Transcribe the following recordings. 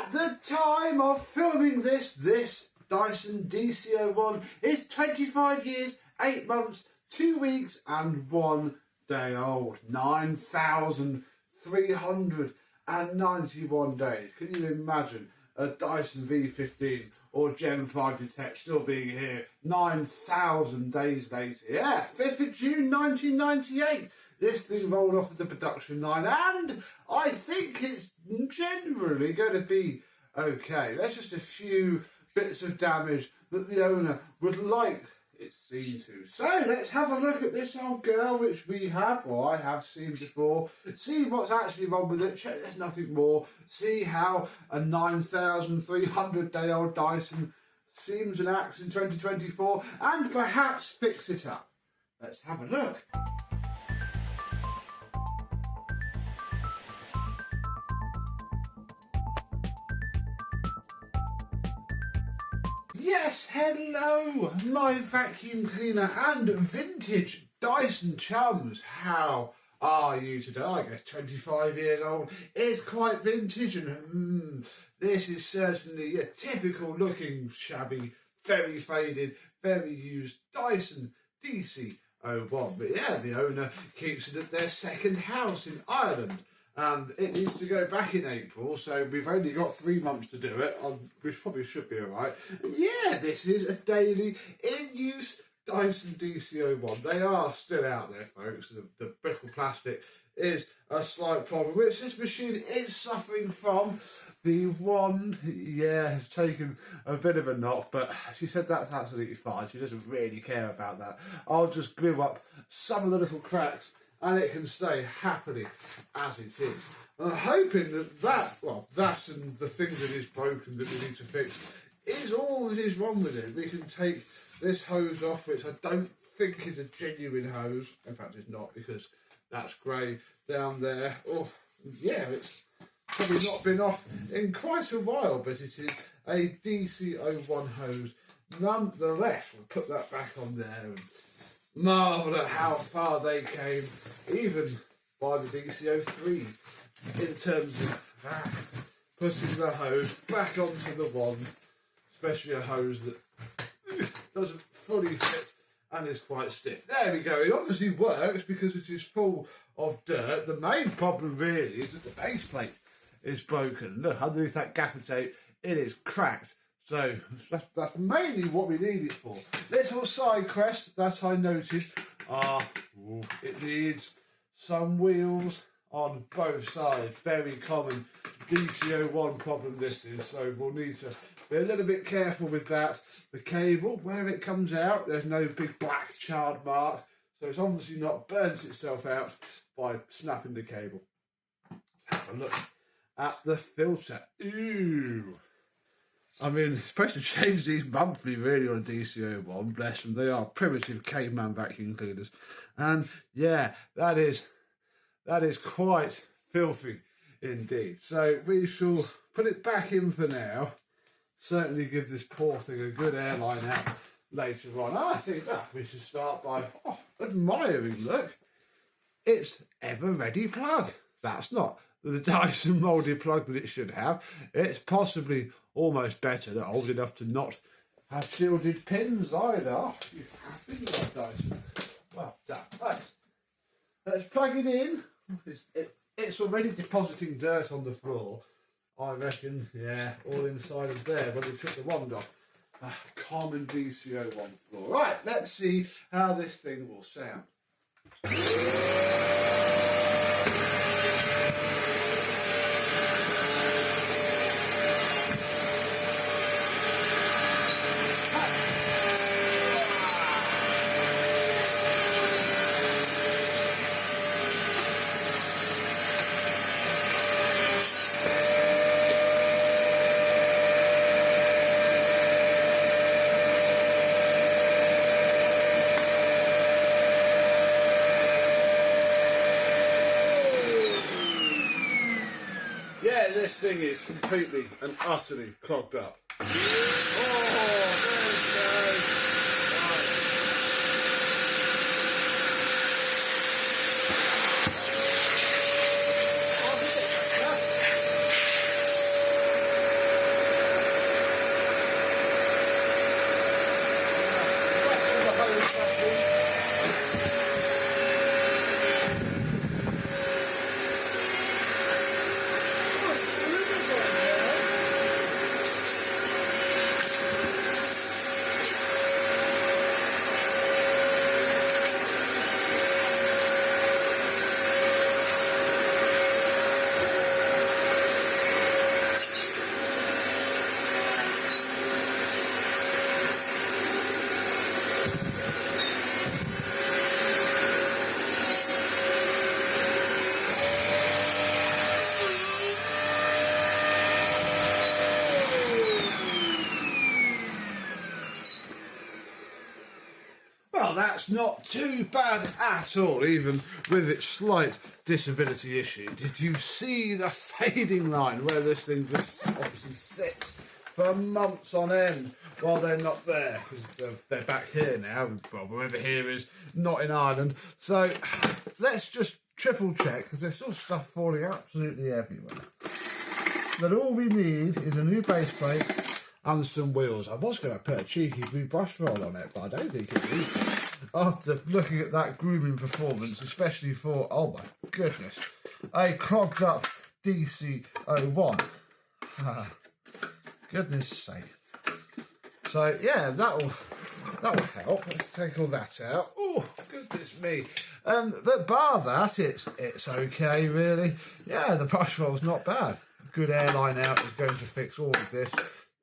At the time of filming this Dyson DC01 is 25 years, 8 months, 2 weeks and 1 day old. 9,391 days. Can you imagine a Dyson V15 or Gen 5 Detect still being here 9,000 days later? Yeah, 5th of June 1998. This thing rolled off of the production line, and I think it's generally going to be okay. There's just a few bits of damage that the owner would like it seen to. So let's have a look at this old girl, which we have, or I have seen before. See what's actually wrong with it. Check there's nothing more. See how a 9,300-day-old Dyson seems and acts in 2024, and perhaps fix it up. Let's have a look. Yes, hello, my vacuum cleaner and vintage Dyson chums. How are you today? I guess 25 years old is quite vintage, and this is certainly a typical looking, shabby, very faded, very used Dyson DC01. But yeah, the owner keeps it at their second house in Ireland. And it needs to go back in April, so we've only got 3 months to do it, which probably should be alright. Yeah, this is a daily in-use Dyson DC01. They are still out there, folks. The brittle plastic is a slight problem, which this machine is suffering from. The wand, yeah, has taken a bit of a knock, but she said that's absolutely fine. She doesn't really care about that. I'll just glue up some of the little cracks and it can stay happily as it is. And I'm hoping that and the thing that is broken that we need to fix is all that is wrong with it. We can take this hose off, which I don't think is a genuine hose. In fact, it's not, because that's grey down there. Oh, yeah, it's probably not been off in quite a while, but it is a DC01 hose. Nonetheless, we'll put that back on there and marvel at how far they came, even by the DC03, in terms of putting the hose back onto the wand, especially a hose that doesn't fully fit and is quite stiff. There we go. It obviously works because it is full of dirt. The main problem really is that the base plate is broken. Look, underneath that gaffer tape, it is cracked. So that's mainly what we need it for. Little side quest that I noted it needs some wheels on both sides. Very common DC01 problem this is, so we'll need to be a little bit careful with that. The cable, where it comes out, there's no big black charred mark, so it's obviously not burnt itself out by snapping the cable. Let's have a look at the filter. Ooh. I mean, it's supposed to change these monthly, really, on a DC01. Bless them. They are primitive caveman vacuum cleaners. And, yeah, that is quite filthy indeed. So we shall put it back in for now. Certainly give this poor thing a good airline out later on. I think we should start by admiring, look, it's ever-ready plug. That's not the Dyson moulded plug that it should have. It's possibly almost better, they're old enough to not have shielded pins either. Oh, you have been like Dyson. Well done. Right. Let's plug it in. It's already depositing dirt on the floor. I reckon, yeah, all inside of there when we took the wand off. Common DC01 floor. Right, let's see how this thing will sound. This thing is completely and utterly clogged up. Oh, there it goes. Right. that's not too bad at all, even with its slight disability issue. Did you see the fading line where this thing just obviously sits for months on end while they're not there? Because they're back here now. Well, whoever here is not in Ireland. So let's just triple check, because there's still stuff falling absolutely everywhere. But all we need is a new base plate and some wheels. I was going to put a cheeky blue brush roll on it, but I don't think it needs it. After looking at that grooming performance, especially for, oh my goodness, a clogged up DC01. Goodness sake. So yeah, that'll help. Let's take all that out. Oh, goodness me. But bar that, it's okay really. Yeah, the brush roll's not bad. A good airline out is going to fix all of this.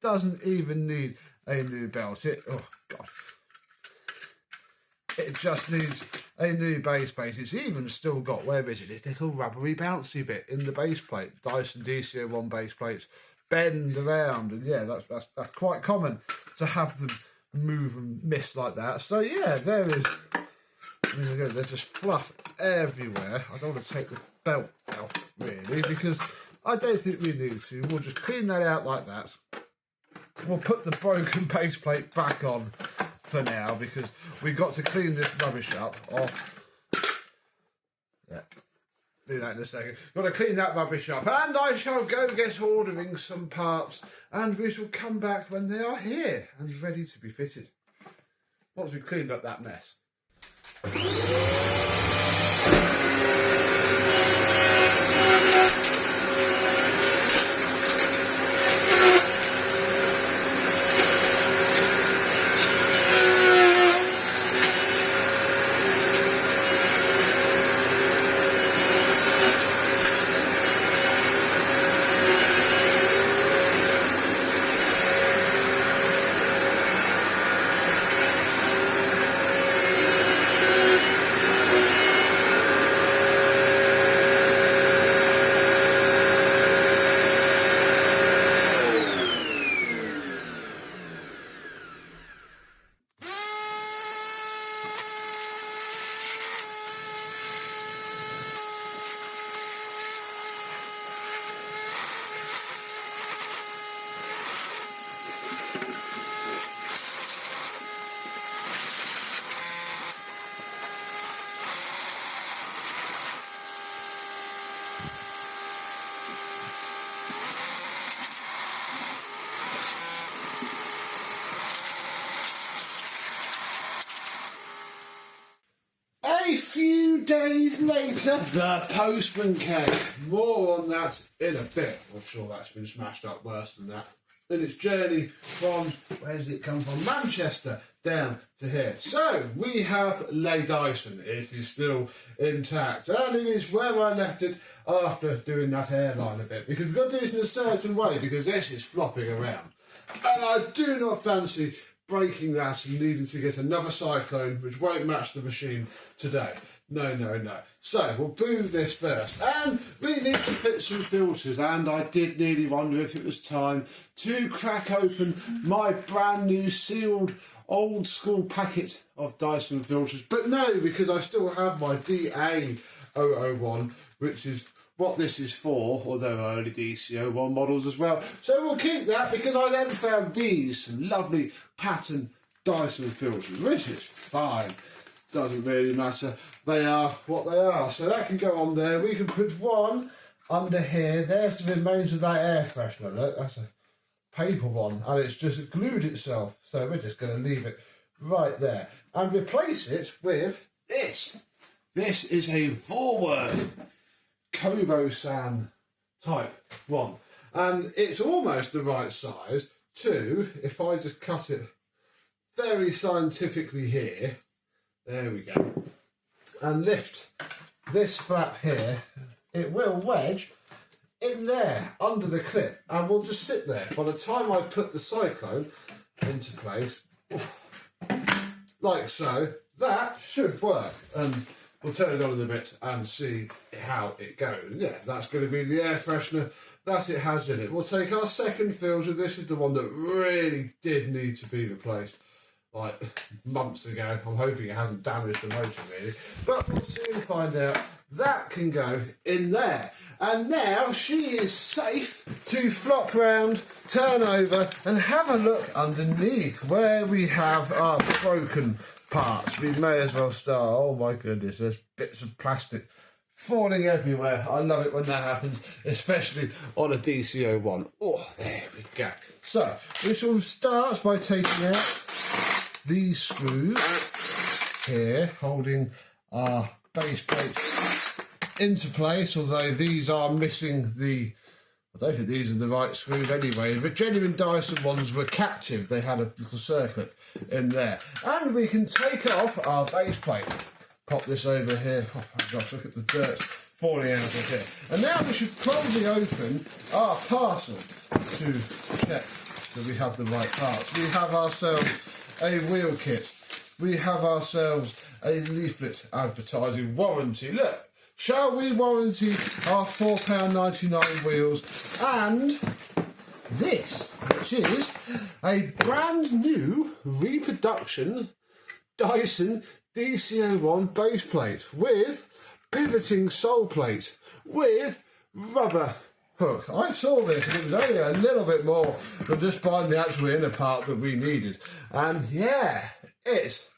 Doesn't even need a new belt. Oh god. It just needs a new base plate. It's even still got, where is it? This little rubbery bouncy bit in the base plate. Dyson DC01 base plates bend around, and yeah, that's quite common to have them move and miss like that. So yeah, there is. I mean, again, there's just fluff everywhere. I don't want to take the belt out really, because I don't think we need to. We'll just clean that out like that. We'll put the broken base plate back on for now, because we've got to clean this rubbish up. Yeah, do that in a second. Got to clean that rubbish up, and I shall go get ordering some parts, and we shall come back when they are here and ready to be fitted. Once we've cleaned up that mess. A few days later, the postman came. More on that in a bit. I'm sure that's been smashed up worse than that. In its journey from, where's it come from? Manchester down to here. So, we have Le Dyson. It is still intact. And it is where I left it after doing that airline a bit. Because we've got to do this in a certain way, because this is flopping around. And I do not fancy breaking that and needing to get another cyclone which won't match the machine today. No, no, no. So we'll do this first, and we need to fit some filters, and I did nearly wonder if it was time to crack open my brand new sealed old school packet of Dyson filters, but no, because I still have my DA01, which is what this is for, although early DC01 models as well. So we'll keep that, because I then found these, some lovely pattern Dyson filters, which is fine. Doesn't really matter. They are what they are. So that can go on there. We can put one under here. There's the remains of that air freshener. Look, that's a paper one, and it's just glued itself. So we're just going to leave it right there and replace it with this. This is a Vorwerk Kobo-san type one, and it's almost the right size too. If I just cut it very scientifically here, there we go, and lift this flap here, it will wedge in there under the clip, and will just sit there by the time I put the cyclone into place, like so. That should work, and we'll turn it on in a bit and see how it goes. Yeah, that's going to be the air freshener that it has in it. We'll take our second filter. This is the one that really did need to be replaced. like months ago. I'm hoping it hasn't damaged the motor really, but we'll soon find out. That can go in there. And now she is safe to flop round, turn over and have a look underneath where we have our broken parts. We may as well start. Oh my goodness, there's bits of plastic falling everywhere. I love it when that happens, especially on a DC01. Oh, there we go. So, this all starts by taking out these screws here, holding our base plates into place, although these are missing the, I don't think these are the right screws anyway. The genuine Dyson ones were captive. They had a little circuit in there. And we can take off our base plate. Pop this over here. Oh my gosh, look at the dirt falling out of here. And now we should probably open our parcel to check that we have the right parts. We have ourselves a wheel kit. We have ourselves a leaflet advertising warranty. Look, shall we warranty our £4.99 wheels and this, which is a brand new reproduction Dyson DC01 base plate with pivoting sole plate with rubber hook. I saw this and it was only a little bit more than just buying the actual inner part that we needed. And yeah, it's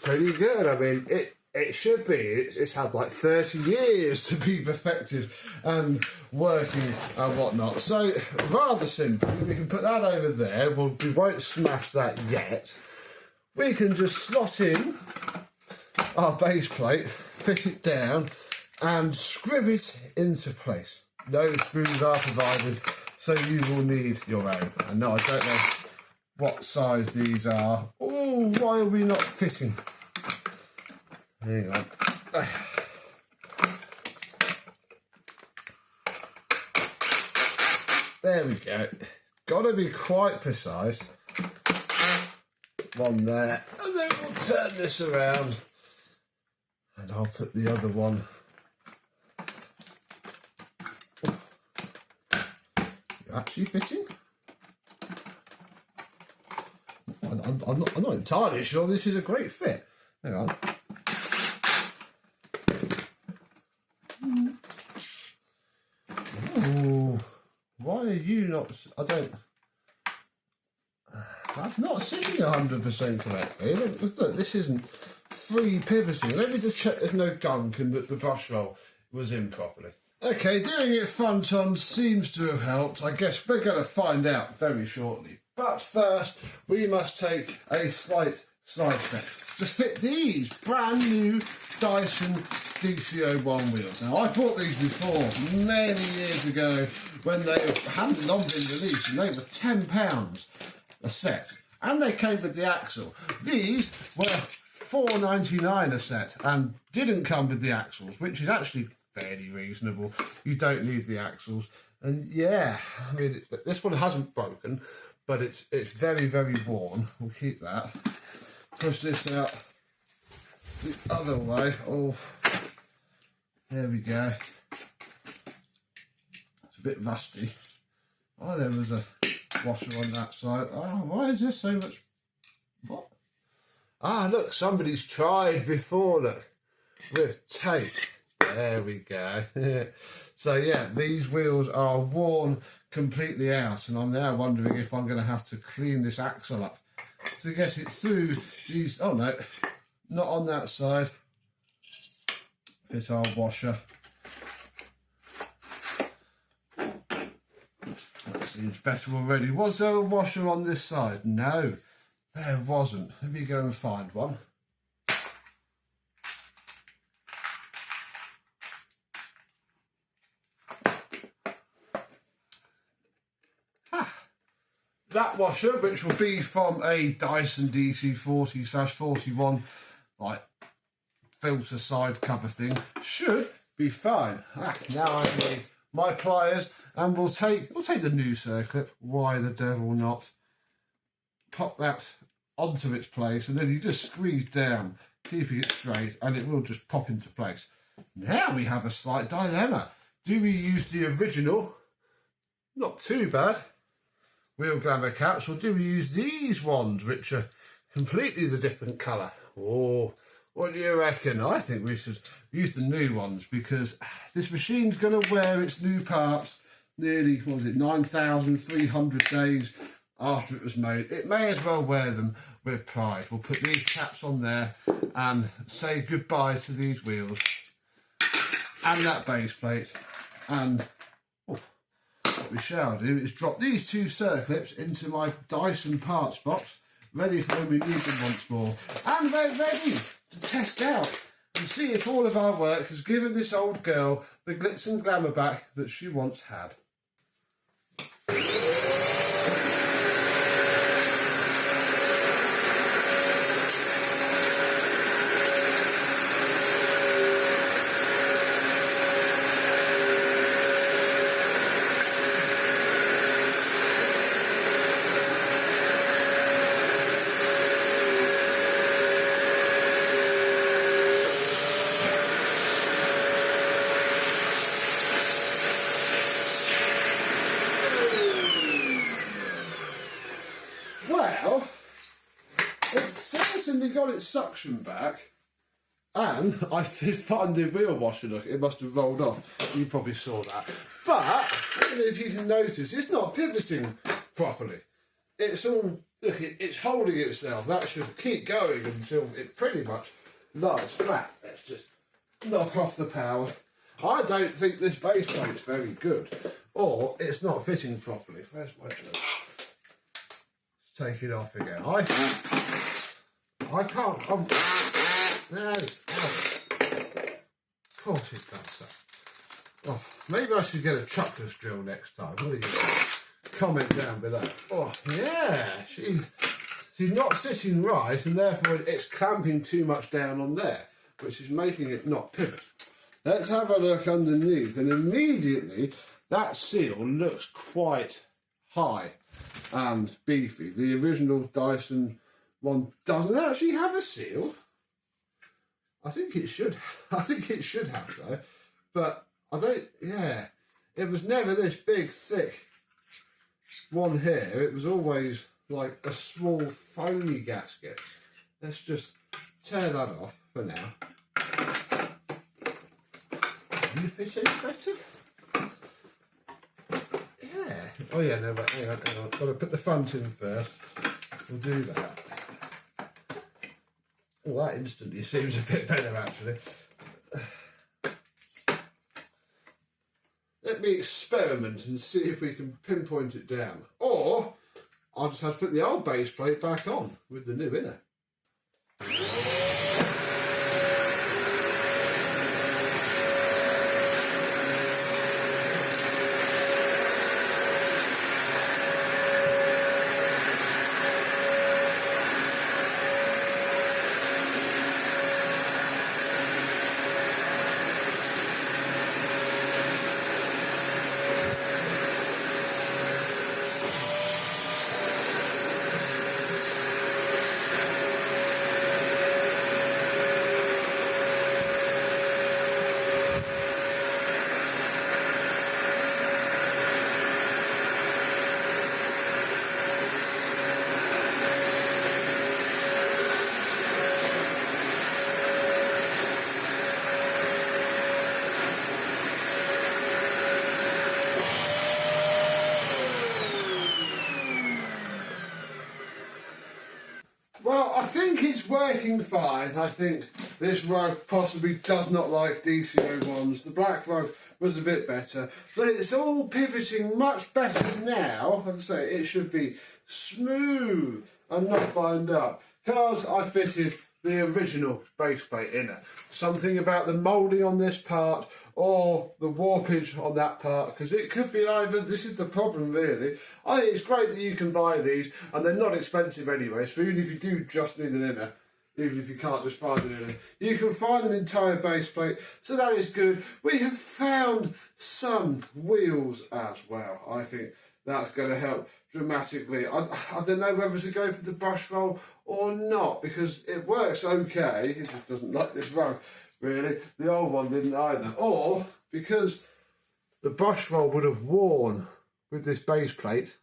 pretty good. I mean, it should be. It's had like 30 years to be perfected and working and whatnot. So rather simple. We can put that over there. We won't smash that yet. We can just slot in our base plate, fit it down and screw it into place. No screws are provided, so you will need your own. And no, I don't know what size these are. Oh, why are we not fitting? Hang on. There we go. Got to be quite precise. One there, and then we'll turn this around, and I'll put the other one. You're actually fitting? I'm not entirely sure this is a great fit. Hang on. Ooh, why are you not? That's not sitting 100% correctly. Look, this isn't free pivoting. Let me just check there's no gunk and that the brush roll was in properly. Okay, doing it front on seems to have helped. I guess we're going to find out very shortly. But first, we must take a slight side step to fit these brand new Dyson DC01 wheels. Now, I bought these before, many years ago, when they hadn't long been released, and they were £10 a set. And they came with the axle. These were £4.99 a set and didn't come with the axles, which is actually fairly reasonable. You don't need the axles. And yeah, I mean, this one hasn't broken, but it's very, very worn. We'll keep that. Push this out the other way. Oh, there we go. It's a bit rusty. Oh, there was a washer on that side. Oh, why is there so much? What? Ah, look, somebody's tried before, look, with tape. There we go. So yeah, these wheels are worn completely out, and I'm now wondering if I'm going to have to clean this axle up to get it through these. Oh no, not on that side. Fit our washer. That seems better already. Was there a washer on this side? No, there wasn't. Let me go and find one. That washer, which will be from a Dyson DC40/41 like filter side cover thing, should be fine. Now I need my pliers, and we'll take the new circuit. Why the devil not? Pop that onto its place, and then you just squeeze down, keeping it straight, and it will just pop into place. Now we have a slight dilemma. Do we use the original? Not too bad. Wheel glamour caps, or do we use these ones, which are completely the different colour. Oh, what do you reckon? I think we should use the new ones because this machine's going to wear its new parts nearly, what was it, 9,300 days after it was made. It may as well wear them with pride. We'll put these caps on there and say goodbye to these wheels and that base plate. And what we shall do is drop these two circlips into my Dyson parts box, ready for when we need them once more. And we're ready to test out and see if all of our work has given this old girl the glitz and glamour back that she once had. Well, it's certainly got its suction back, and I did find the wheel washer, look, it must have rolled off. You probably saw that. But, I don't know if you can notice, it's not pivoting properly. It's all, look, it's holding itself. That should keep going until it pretty much lies flat. Let's just knock off the power. I don't think this base plate's very good, or it's not fitting properly. Where's my shirt? Take it off again. I can't. No. Of course it does that. Oh, maybe I should get a trucker's drill next time. What do you think? Comment down below. Oh yeah, she's not sitting right, and therefore it's clamping too much down on there, which is making it not pivot. Let's have a look underneath, and immediately that seal looks quite high and beefy. The original Dyson one doesn't actually have a seal. I think it should. I think it should have though, but I don't. Yeah, it was never this big, thick one here. It was always like a small foamy gasket. Let's just tear that off for now. Can you fit any better? Oh yeah, no, but hang on. Got to put the front in first. We'll do that. Well, that instantly seems a bit better, actually. Let me experiment and see if we can pinpoint it down. Or, I'll just have to put the old base plate back on with the new inner. Well, I think it's working fine. I think this rug possibly does not like DC01s. The black rug was a bit better, but it's all pivoting much better now. As I say, it should be smooth and not bind up, because I fitted the original base plate inner. Something about the moulding on this part or the warpage on that part, because it could be either. This is the problem, really. I think it's great that you can buy these, and they're not expensive anyway, so even if you do just need an inner, even if you can't just find an inner, you can find an entire base plate, so that is good. We have found some wheels as well. I think that's going to help dramatically. I don't know whether to go for the brush roll or not, because it works okay. It just doesn't like this rug, really. The old one didn't either. Or because the brush roll would have worn with this base plate,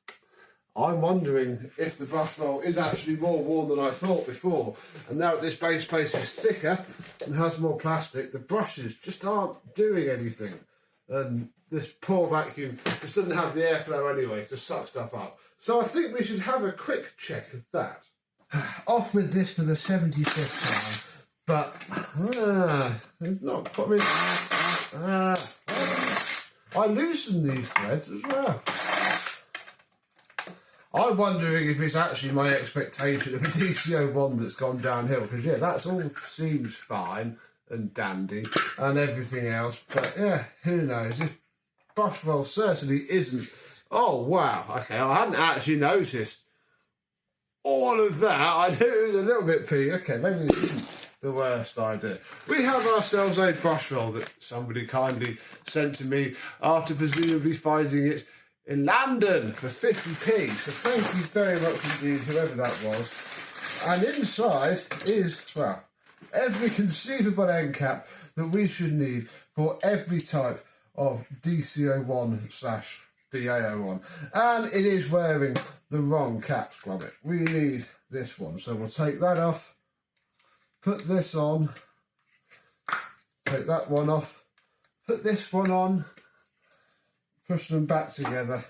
I'm wondering if the brush roll is actually more worn than I thought before. And now that this base plate is thicker and has more plastic, the brushes just aren't doing anything. And this poor vacuum just doesn't have the airflow anyway to suck stuff up. So I think we should have a quick check of that. Off with this for the 75th time, but it's not quite. I loosened these threads as well. I'm wondering if it's actually my expectation of a DC01 that's gone downhill, because yeah, that's all seems fine and dandy and everything else, but yeah, who knows? This brush roll certainly isn't. Oh wow, okay, I hadn't actually noticed all of that. I knew it was a little bit pee. Okay, maybe this isn't the worst idea. We have ourselves a brush roll that somebody kindly sent to me after presumably finding it in London for 50p. So thank you very much indeed, whoever that was. And inside is, well, every conceivable end cap that we should need for every type of DC01/DA01. And it is wearing the wrong caps grommet. We need this one. So we'll take that off, put this on, take that one off, put this one on, push them back together,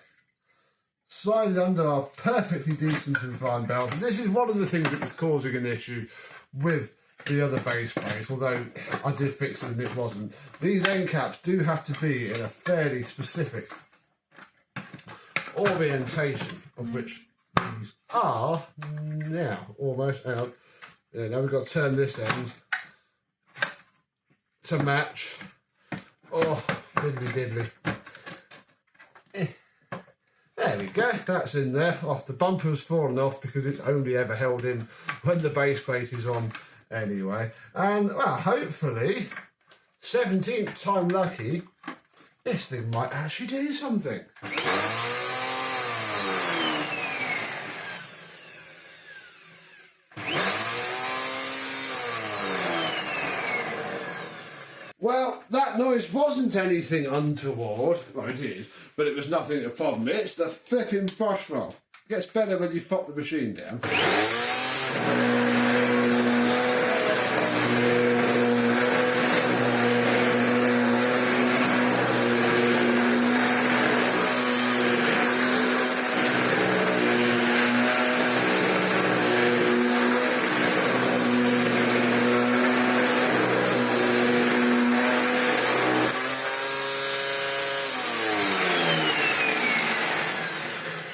slide it under our perfectly decent and fine belt. And this is one of the things that was causing an issue with the other base plate, although I did fix it and it wasn't. These end caps do have to be in a fairly specific orientation, of which these are now almost out. Yeah, now we've got to turn this end to match. Oh, fiddly diddly. There we go, that's in there. Oh, the bumper's fallen off because it's only ever held in when the base plate is on anyway. And, well, hopefully, 17th time lucky, this thing might actually do something. Well, that noise wasn't anything untoward. Well, it is, but it was nothing a problem. It's the flipping brush roll. It gets better when you flop the machine down.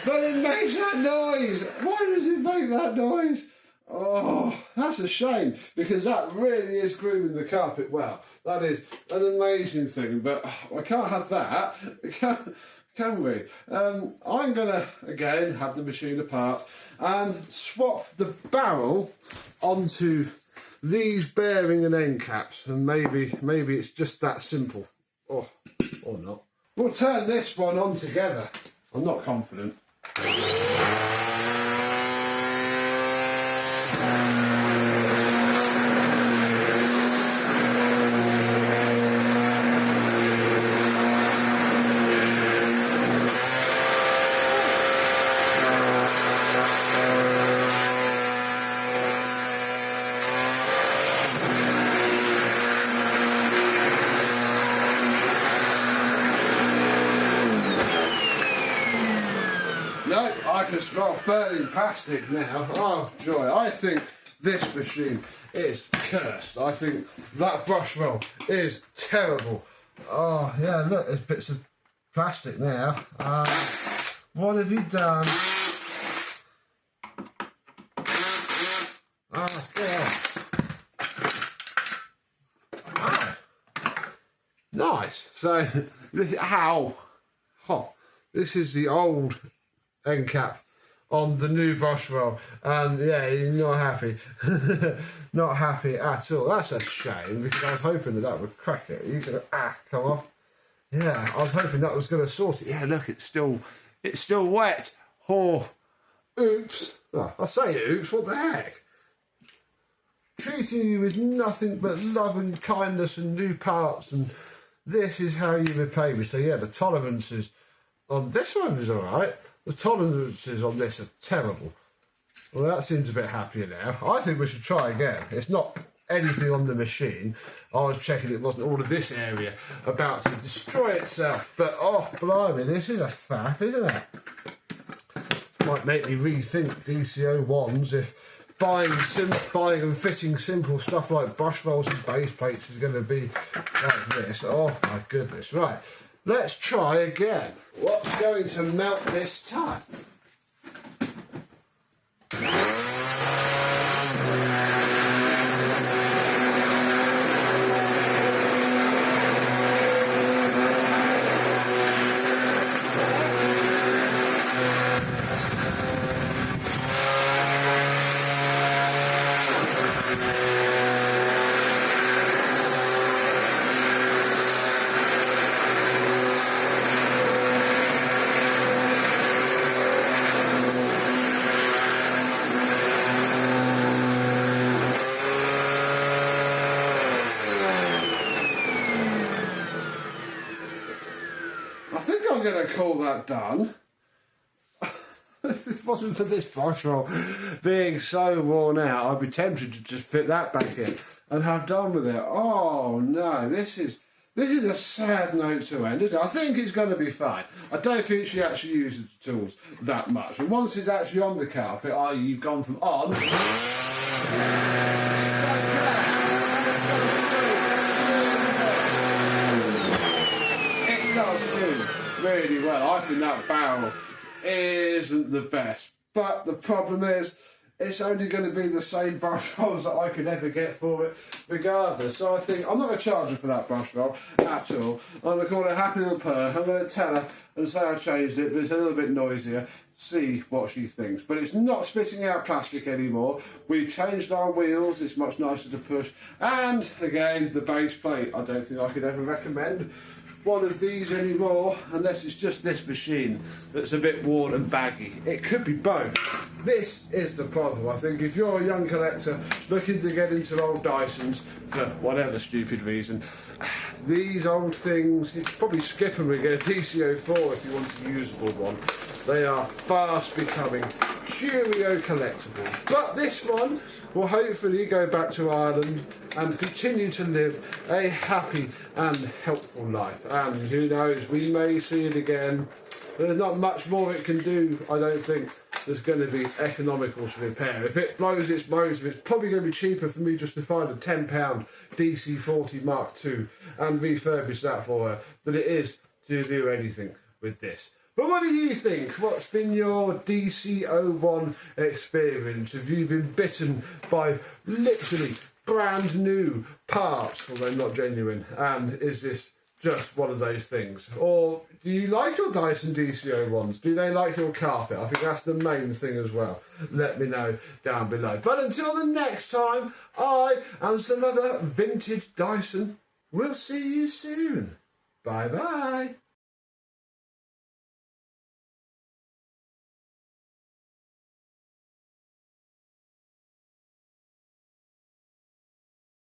But it makes that noise. Why does it make that noise? Oh, that's a shame, because that really is grooming the carpet well. That is an amazing thing, but I can't have that, can we? I'm going to, again, have the machine apart and swap the barrel onto these bearing and end caps, and maybe it's just that simple. Or not. We'll turn this one on together. I'm not confident. No, I can smell burning plastic now. Oh joy, I think this machine is cursed. I think that brush roll is terrible. Oh yeah, look, there's bits of plastic now. What have you done? Oh god. Oh. Nice. So this, ow. Oh, this is the old end cap on the new brush roll, and yeah, you're not happy. Not happy at all. That's a shame, because I was hoping that would crack it. You're gonna come off. Yeah, I was hoping that was gonna sort it. Yeah, look, it's still wet. Oh, oops. Oh, I say oops, what the heck? Treating you with nothing but love and kindness and new parts, and this is how you repay me. So yeah, the tolerances on this one was alright. The tolerances on this are terrible. Well, that seems a bit happier now. I think we should try again. It's not anything on the machine. I was checking it wasn't all of this area about to destroy itself. But, oh, blimey, this is a faff, isn't it? Might make me rethink DC01s if buying and fitting simple stuff like brush rolls and base plates is going to be like this. Oh, my goodness. Right, let's try again. What's going to melt this time? I'm going to call that done. If it wasn't for this brush roll being so worn out, I'd be tempted to just fit that back in and have done with it. Oh no, this is a sad note to end, isn't it? I think it's going to be fine. I don't think she actually uses the tools that much. And once it's actually on the carpet, i.e. you've gone from on... It does do really well. I think that barrel isn't the best, but the problem is it's only going to be the same brush rolls that I could ever get for it regardless. So I think I'm not going to charge her for that brush roll at all. I'm going to call her Happy Little Purr. I'm going to tell her and say I changed it, but it's a little bit noisier. See what she thinks. But it's not spitting out plastic anymore. We changed our wheels. It's much nicer to push. And again, the base plate. I don't think I could ever recommend one of these anymore unless it's just this machine that's a bit worn and baggy. It could be both. This is the problem. I think if you're a young collector looking to get into old Dysons for whatever stupid reason, these old things, you should probably skip them and get a DC04 if you want a usable one. They are fast becoming curio collectibles. But this one will hopefully go back to Ireland and continue to live a happy and helpful life. And who knows, we may see it again. There's not much more it can do, I don't think, that's going to be economical to repair. If it blows its motor, it's probably going to be cheaper for me just to find a £10 DC40 Mark II and refurbish that for her than it is to do anything with this. But what do you think? What's been your DC01 experience? Have you been bitten by literally brand new parts, although not genuine? And is this just one of those things? Or do you like your Dyson DC01s? Do they like your carpet? I think that's the main thing as well. Let me know down below. But until the next time, I and some other vintage Dyson will see you soon. Bye bye.